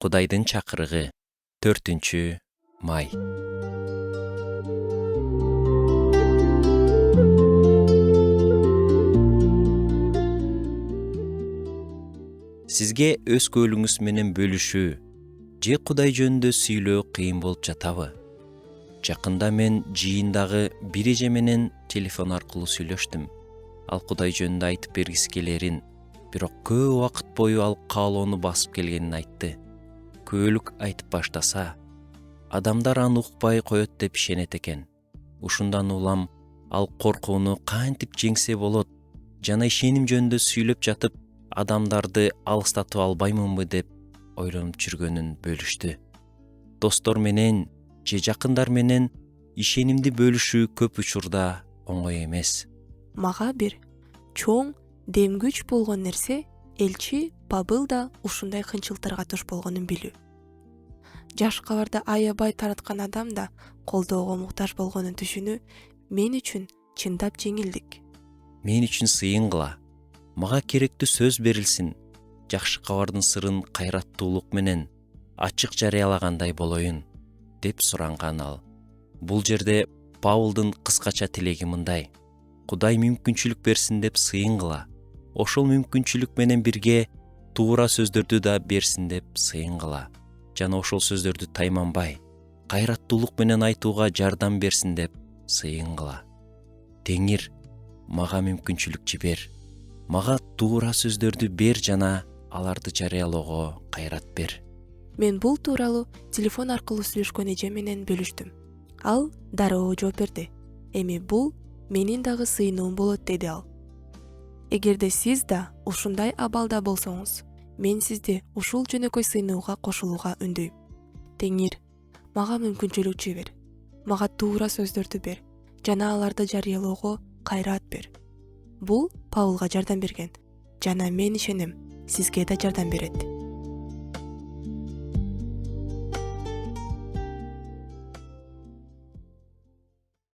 Кудайдын чакырыгы 4-май. Сизге өз көйлүңүз менен бөлүшүү же Кудай жөнүндө сүйлөө кыйын болуп жатабы? Жакында мен жыйындагы бир эже менен телефон аркылуу сүйлөштүм. Ал Кудай жөнүндө айтып бергиси келерин, бирок көп убакыт бою ал каалоону басып келгенин айтты. Көөлүк айтып баштаса, адамдар аны укпай коет деп ишенет экен. Ушундан улам ал коркууну кантип жеңсе болот жана ишеним жөнүндө сүйлөп жатып, адамдарды алыстатып албаймынбы деп ойлонуп жүргөнүн бөлүштү. Достор менен же жакындар менен ишенимди бөлүшүү көп учурда оңой эмес. Мага бир чоң демгүч болгон нерсе элчи Павыл да ушундай кыйынчылыктарга туш болгонун билүү. Жаш кабарды аябай тараткан адам да колдоого муктаж болгонун түшүнүү мен үчүн чындап жеңилдик. Мен үчүн сыйынгыла. Мага керектүү сөз берилсин. Жакшы кабардын сырын кайраттуулук менен ачык жарыялагандай болоюн деп суранган ал. Бул жерде Павылдын кыскача тилеги мындай: Кудай мүмкүнчүлүк берсин деп сыйынгыла. Ошол мүмкүнчүлүк менен бирге туура сөздөрдү да берсин деп сыйынгыла. Жана ошол сөздөрдү тайманбай, кайраттуулук менен айтууга жардам берсин деп сыйынгыла. Теңир мага мүмкүнчүлүк жибер. Мага туура сөздөрдү бер жана аларды жарыялоого кайрат бер. Мен бул тууралуу телефон аркылуу сүйлөшкөн эже менен бөлүштүм. Ал дароо жооп берди. Эми бул менин дагы сыйынуум болот, деди ал. Эгерде сиз да ушундай абалда болсоңуз, мен сизди ушул жөнөкөй сыйынууга кошулууга үндөйм. Теңир, мага мүмкүнчүлүк жибер. Мага туура сөздөрдү бер жана аларды жарыялоого кайрат бер. Бул Павылга жардам берген жана мен ишенем, сизге да жардам берет.